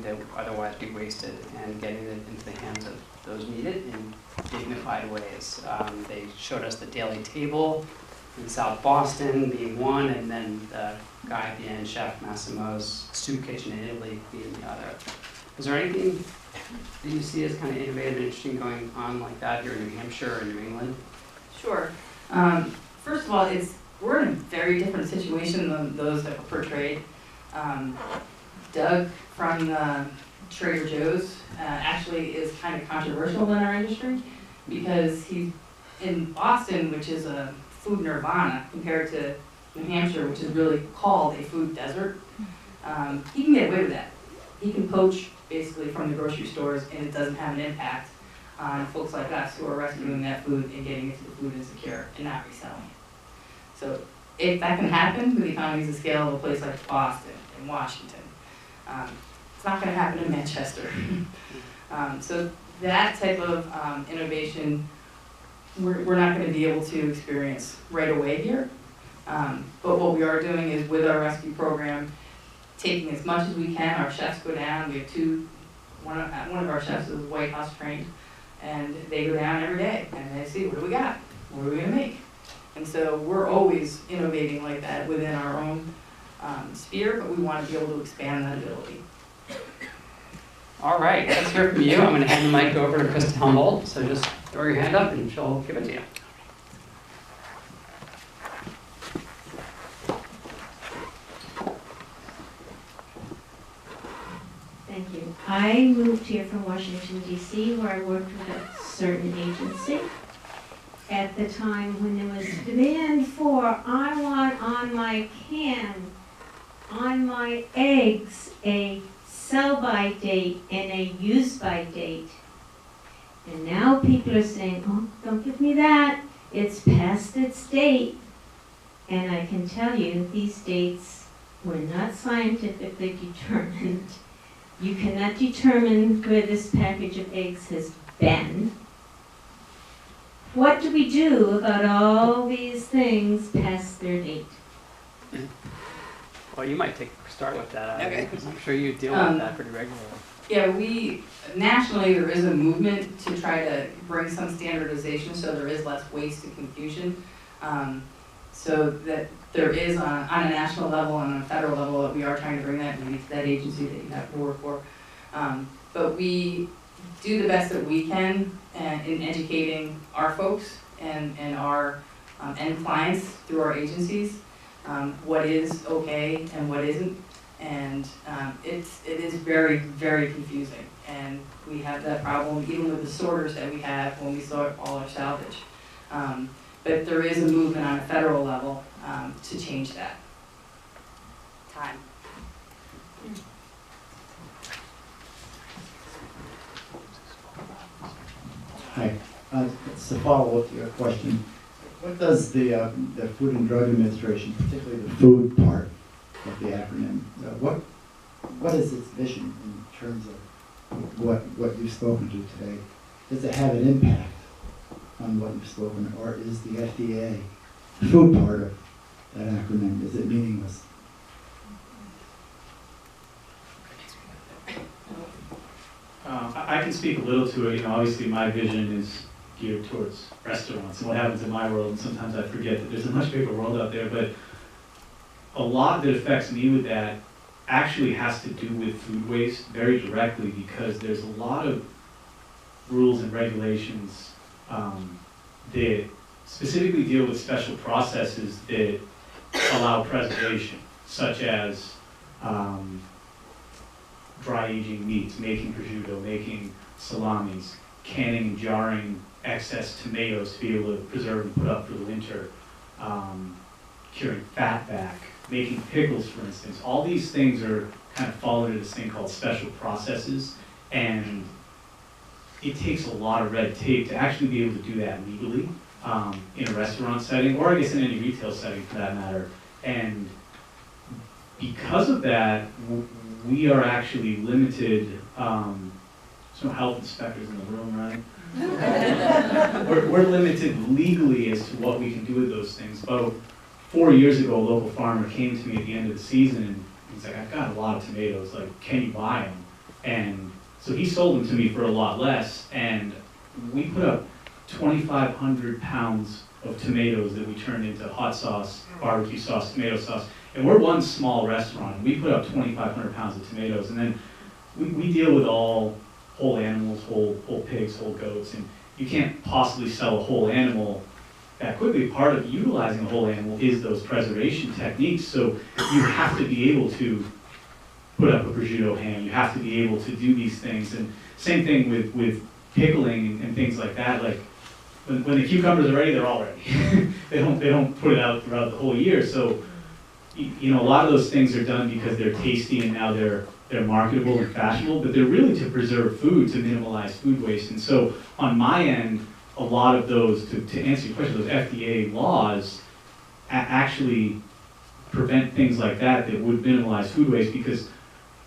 that would otherwise be wasted and getting it into the hands of those who need it in dignified ways. They showed us the daily table in South Boston being one, and then the guy at the end, Chef Massimo's soup kitchen in Italy being the other. Is there anything that you see as kind of innovative and interesting going on like that here in New Hampshire or New England? Sure. First of all, we're in a very different situation than those that were portrayed. Doug from Trader Joe's actually is kind of controversial in our industry because he's in Boston, which is a food nirvana, compared to New Hampshire, which is really called a food desert. He can get away with that. He can poach basically from the grocery stores and it doesn't have an impact on folks like us who are rescuing that food and getting it to the food insecure and not reselling it. So if that can happen with the economies of scale of a place like Boston and Washington, it's not going to happen in Manchester. So that type of innovation, we're not going to be able to experience right away here. But what we are doing is with our rescue program, taking as much as we can. Our chefs go down. We have one of our chefs is White House trained, and they go down every day and they see, what do we got? What are we going to make? And so we're always innovating like that within our own sphere, but we want to be able to expand that ability. All right, let's hear from you. I'm going to hand the mic over to Krista Humboldt, so just throw your hand up and she'll give it to you. Thank you. I moved here from Washington, D.C., where I worked with a certain agency. At the time when there was demand for, I want on my can, on my eggs, a sell-by date and a use-by date. And now people are saying, oh, don't give me that. It's past its date. And I can tell you, these dates were not scientifically determined. You cannot determine where this package of eggs has been. What do we do about all these things past their date? Well, you might start with that, Okay. because I'm sure you deal with that pretty regularly. Yeah, nationally there is a movement to try to bring some standardization so there is less waste and confusion. So that there is on a national level and on a federal level that we are trying to bring that, maybe to that agency that you have to work for. But we do the best that we can in educating our folks and our end clients through our agencies, what is okay and what isn't. And it is very, very confusing. And we have that problem even with the sorters that we have when we sort all our salvage. But there is a movement on a federal level to change that. Time. Hi. It's a follow-up to your question. What does the Food and Drug Administration, particularly the food part of the acronym, what is its vision in terms of what you've spoken to today? Does it have an impact on what you've spoken, or is the FDA, the food part of that acronym, is it meaningless? I can speak a little to it. Obviously my vision is geared towards restaurants and what happens in my world, and sometimes I forget that there's a much bigger world out there, but a lot that affects me with that actually has to do with food waste very directly, because there's a lot of rules and regulations that specifically deal with special processes that allow preservation, such as dry aging meats, making prosciutto, making salamis, canning and jarring excess tomatoes to be able to preserve and put up for the winter, curing fat back, making pickles, for instance. All these things are kind of fall into this thing called special processes, and it takes a lot of red tape to actually be able to do that legally in a restaurant setting, or I guess in any retail setting for that matter. And because of that, we are actually limited. Some health inspectors in the room, right? we're limited legally as to what we can do with those things. About 4 years ago, a local farmer came to me at the end of the season and he's like, I've got a lot of tomatoes, like, can you buy them? And so he sold them to me for a lot less, and we put up 2,500 pounds of tomatoes that we turned into hot sauce, barbecue sauce, tomato sauce. And we're one small restaurant. We put up 2,500 pounds of tomatoes, and then we deal with all whole animals, whole pigs, whole goats, and you can't possibly sell a whole animal that quickly. Part of utilizing a whole animal is those preservation techniques. So you have to be able to put up a prosciutto ham. You have to be able to do these things. And same thing with pickling and things like that. Like when the cucumbers are ready, they're all ready. they don't put it out throughout the whole year. So you know, a lot of those things are done because they're tasty and now they're marketable and fashionable, but they're really to preserve food, to minimize food waste. And so on my end, a lot of those, to answer your question, those FDA laws actually prevent things like that would minimize food waste, because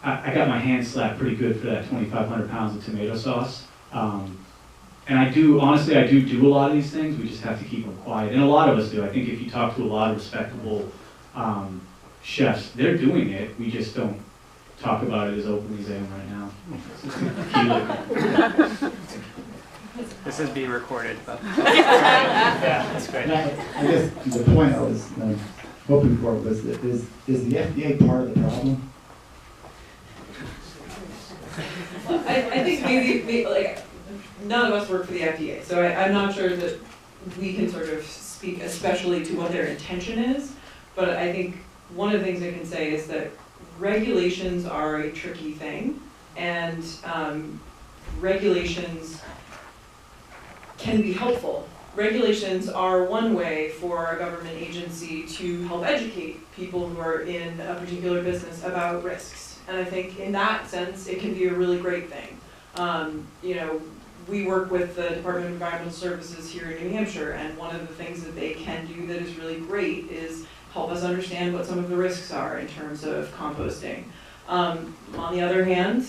I got my hands slapped pretty good for that 2,500 pounds of tomato sauce. And I do do a lot of these things. We just have to keep them quiet. And a lot of us do. I think if you talk to a lot of respectable chefs, they're doing it. We just don't talk about it as openly as I am right now. This is being recorded, but yeah, that's great. I guess the point I was hoping for was that is the FDA part of the problem? I think maybe like none of us work for the FDA, so I'm not sure that we can sort of speak especially to what their intention is. But I think one of the things I can say is that regulations are a tricky thing, and regulations can be helpful. Regulations are one way for a government agency to help educate people who are in a particular business about risks. And I think in that sense, it can be a really great thing. You know, we work with the Department of Environmental Services here in New Hampshire, and one of the things that they can do that is really great is help us understand what some of the risks are in terms of composting. On the other hand,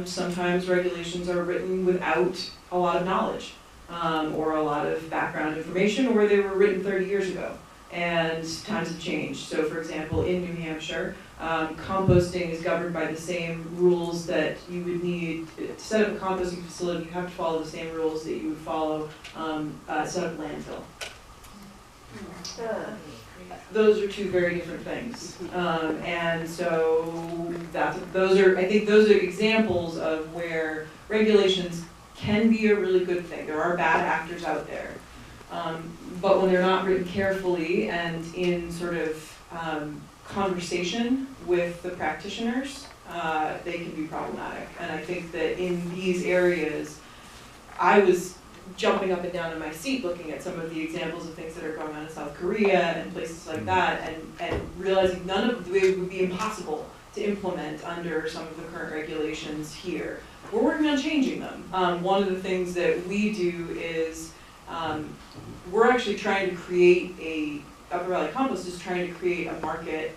sometimes regulations are written without a lot of knowledge or a lot of background information, or they were written 30 years ago, and times have changed. So for example, in New Hampshire, composting is governed by the same rules that you would need to set up a composting facility. You have to follow the same rules that you would follow set up a landfill. Those are two very different things, and so I think those are examples of where regulations can be a really good thing. There are bad actors out there, but when they're not written carefully and in sort of conversation with the practitioners, they can be problematic. And I think that in these areas, I was jumping up and down in my seat looking at some of the examples of things that are going on in South Korea and places like that, and realizing none of it would be impossible to implement under some of the current regulations here. We're working on changing them. One of the things that we do is we're actually trying to create Upper Valley Compost is trying to create a market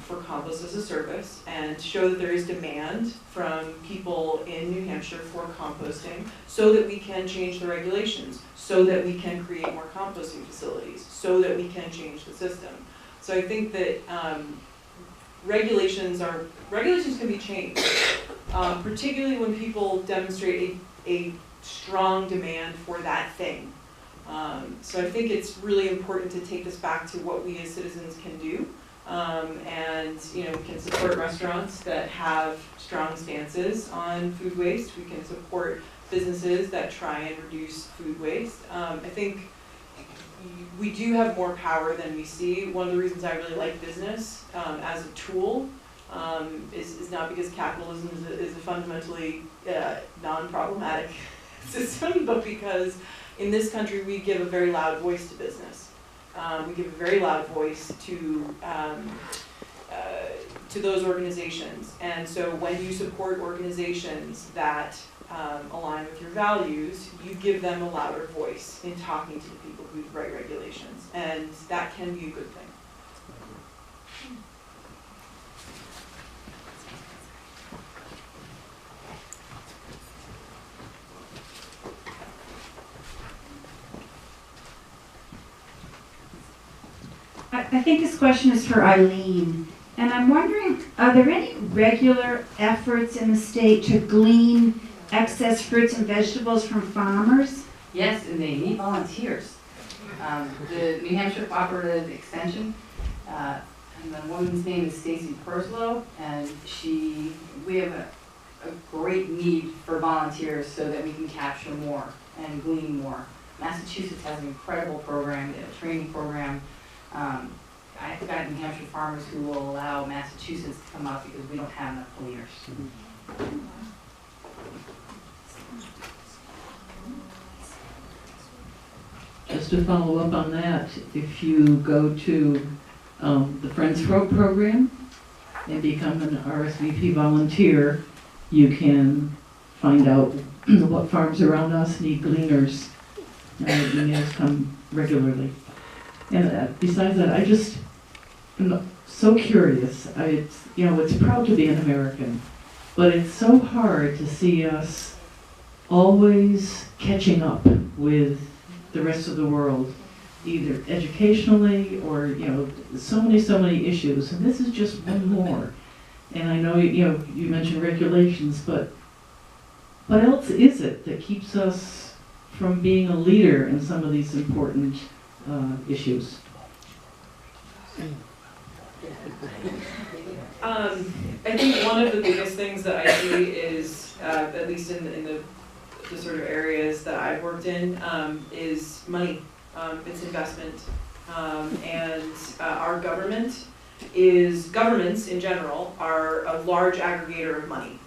for compost as a service and show that there is demand from people in New Hampshire for composting, so that we can change the regulations, so that we can create more composting facilities, so that we can change the system. So I think that regulations can be changed, particularly when people demonstrate a strong demand for that thing. So I think it's really important to take this back to what we as citizens can do. And we can support restaurants that have strong stances on food waste. We can support businesses that try and reduce food waste. I think we do have more power than we see. One of the reasons I really like business as a tool is not because capitalism is a fundamentally non-problematic system, but because in this country we give a very loud voice to business. We give a very loud voice to those organizations. And so when you support organizations that align with your values, you give them a louder voice in talking to the people who write regulations. And that can be a good thing. I think this question is for Eileen, and I'm wondering Are there any regular efforts in the state to glean excess fruits and vegetables from farmers? Yes, and they need volunteers. The New Hampshire Cooperative Extension, and the woman's name is Stacy Perslow, and we have a great need for volunteers so that we can capture more and glean more. Massachusetts has an incredible program, they have a training program. I've got New Hampshire farmers who will allow Massachusetts to come up because we don't have enough gleaners. Just to follow up on that, if you go to the Friends Road program and become an RSVP volunteer, you can find out what farms around us need gleaners. And the emails come regularly. And besides that, I just am so curious. It's proud to be an American, but it's so hard to see us always catching up with the rest of the world, either educationally or, so many issues. And this is just one more. And I know, you mentioned regulations, but what else is it that keeps us from being a leader in some of these important issues? I think one of the biggest things that I see is, at least in the sort of areas that I've worked in, is money. It's investment. And our governments in general are a large aggregator of money.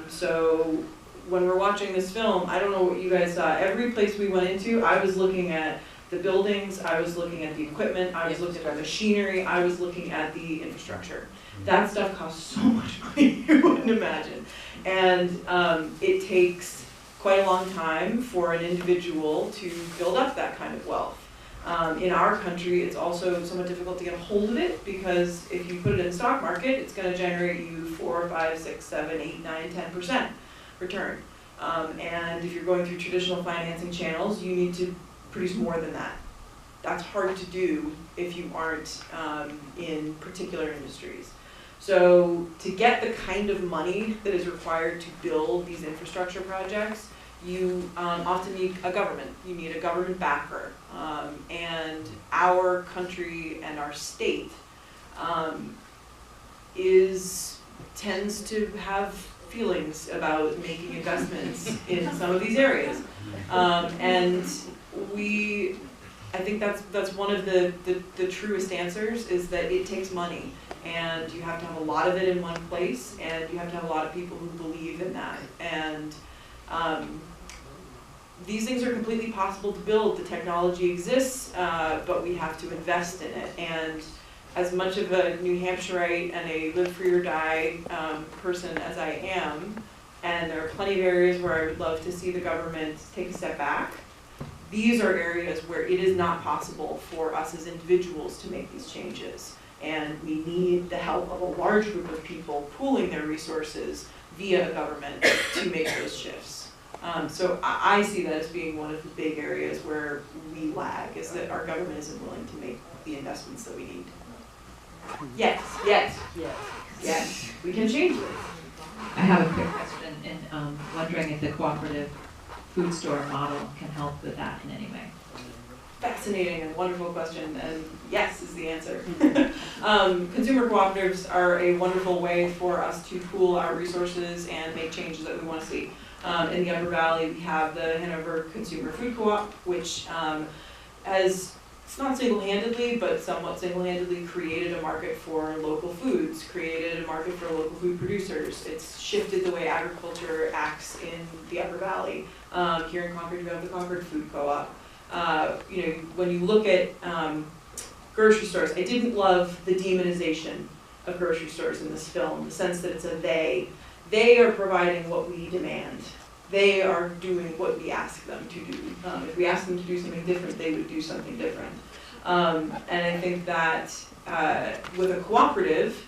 So when we're watching this film, I don't know what you guys saw. Every place we went into, I was looking at the buildings, I was looking at the equipment, I was looking at the machinery, I was looking at the infrastructure. That stuff costs so much money, you wouldn't imagine. And it takes quite a long time for an individual to build up that kind of wealth. In our country, it's also somewhat difficult to get a hold of it, because if you put it in the stock market, it's going to generate you 4, 5, 6, 7, 8, 9, 10% return. And if you're going through traditional financing channels, you need to produce more than that. That's hard to do if you aren't in particular industries. So to get the kind of money that is required to build these infrastructure projects, you often need a government. You need a government backer. And our country and our state tends to have feelings about making investments in some of these areas. And I think that's one of the truest answers, is that it takes money. And you have to have a lot of it in one place, and you have to have a lot of people who believe in that. And these things are completely possible to build. The technology exists, but we have to invest in it. And as much of a New Hampshireite and a live free or die person as I am, and there are plenty of areas where I would love to see the government take a step back, these are areas where it is not possible for us as individuals to make these changes. And we need the help of a large group of people pooling their resources via a government to make those shifts. So I see that as being one of the big areas where we lag, is that our government isn't willing to make the investments that we need. Yes, we can change it. I have a quick question, and wondering if the cooperative food store model can help with that in any way. Fascinating and wonderful question, and yes is the answer. Consumer cooperatives are a wonderful way for us to pool our resources and make changes that we want to see. In the Upper Valley, we have the Hanover Consumer Food Co-op, which has, it's not single-handedly, but somewhat single-handedly created a market for local foods, created a market for local food producers. It's shifted the way agriculture acts in the Upper Valley. Here in Concord, we have the Concord Food Co-op. When you look at grocery stores, I didn't love the demonization of grocery stores in this film, the sense that it's a they. They are providing what we demand. They are doing what we ask them to do. If we ask them to do something different, they would do something different. And I think that with a cooperative,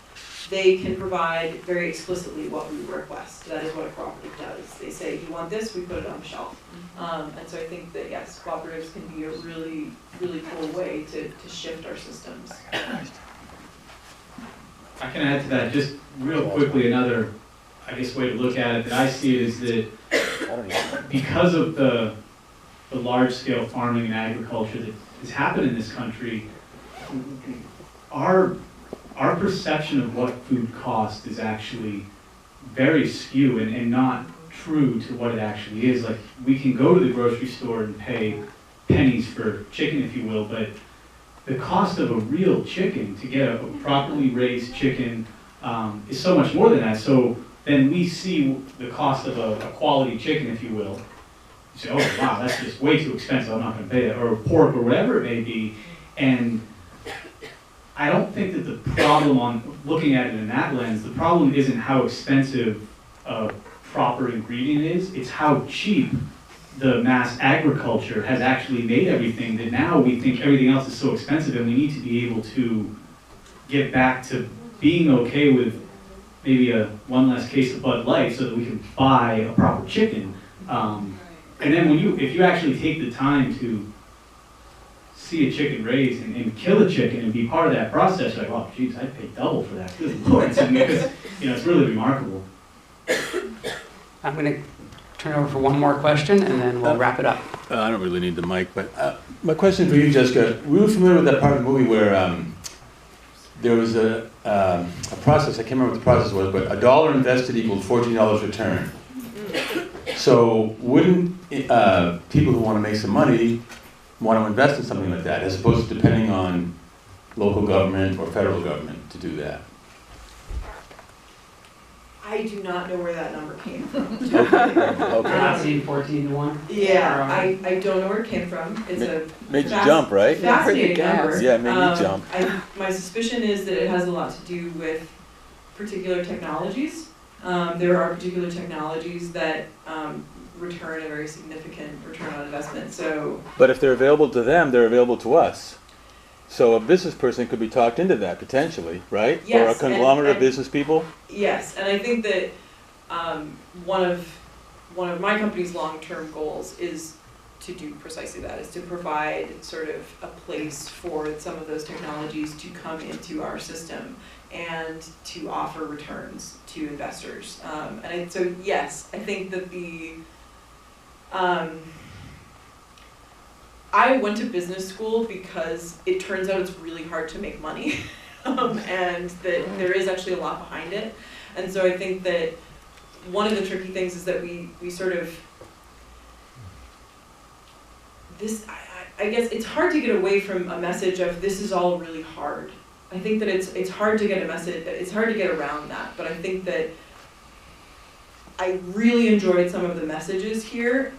they can provide very explicitly what we request. That is what a cooperative does. They say, you want this, we put it on the shelf. And so I think that, yes, cooperatives can be a really, really cool way to shift our systems. I can add to that just real quickly. Another, I guess, way to look at it that I see it is that because of the large-scale farming and agriculture that has happened in this country, our perception of what food costs is actually very skewed and not true to what it actually is. Like, we can go to the grocery store and pay pennies for chicken, if you will, but the cost of a real chicken, to get a properly raised chicken, is so much more than that. So then we see the cost of a quality chicken, if you will. You say, oh wow, that's just way too expensive, I'm not going to pay that, or pork, or whatever it may be. And I don't think that the problem on looking at it in that lens, the problem isn't how expensive a proper ingredient is, it's how cheap the mass agriculture has actually made everything, that now we think everything else is so expensive, and we need to be able to get back to being okay with maybe one less case of Bud Light so that we can buy a proper chicken. And then if you actually take the time to see a chicken raised and kill a chicken and be part of that process, you're like, oh geez, I'd pay double for that. Good Lord. Because, it's really remarkable. I'm going to turn it over for one more question, and then we'll wrap it up. I don't really need the mic, but my question for you, Jessica, were you familiar with that part of the movie where there was a process, I can't remember what the process was, but $1 invested equals $14 return. So wouldn't people who want to make some money want to invest in something like that, as opposed to depending on local government or federal government to do that? I do not know where that number came from. Not seeing 14 to 1? Yeah, I don't know where it came from. It's made you jump, right? Fascinating number. Yeah, it made me jump. My suspicion is that it has a lot to do with particular technologies. There are particular technologies that return a very significant return on investment. So, but if they're available to them, they're available to us. So a business person could be talked into that potentially, right? Yes, or a conglomerate of business people. Yes, and I think that one of my company's long-term goals is to do precisely that, is to provide sort of a place for some of those technologies to come into our system and to offer returns to investors. So yes, I think that I went to business school because it turns out it's really hard to make money, and that there is actually a lot behind it. And so I think that one of the tricky things is that we sort of, I guess it's hard to get away from a message of this is all really hard. I think that it's hard to get a message, it's hard to get around that, but I think that I really enjoyed some of the messages here.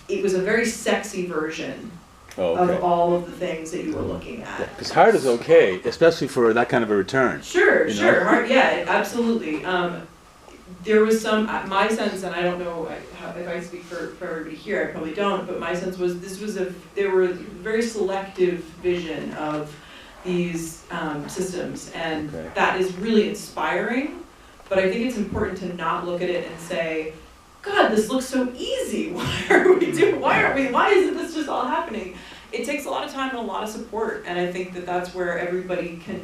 It was a very sexy version of all of the things that you were looking at. Because hard is okay, especially for that kind of a return. Sure, hard, yeah, absolutely. There was my sense, and I don't know if I speak for everybody here, I probably don't, but my sense was there were a very selective vision of these systems, and that is really inspiring, but I think it's important to not look at it and say, God, this looks so easy. Why isn't this just all happening? It takes a lot of time and a lot of support, and I think that that's where everybody can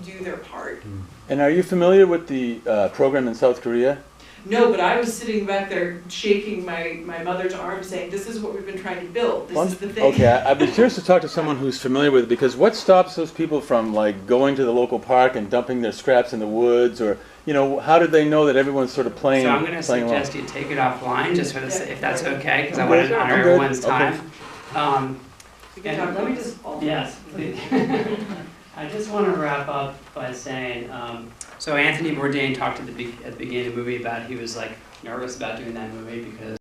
do their part. And are you familiar with the program in South Korea? No, but I was sitting back there shaking my mother's arm saying, this is what we've been trying to build. This is the thing. Okay, I'd be curious to talk to someone who's familiar with it, because what stops those people from going to the local park and dumping their scraps in the woods, or how do they know that everyone's sort of playing along? So I'm going to suggest you take it offline, just for this, if that's okay, because I want to honor everyone's time. And let me just, yes, please. I just want to wrap up by saying, so Anthony Bourdain talked at the beginning of the movie about he was nervous about doing that movie because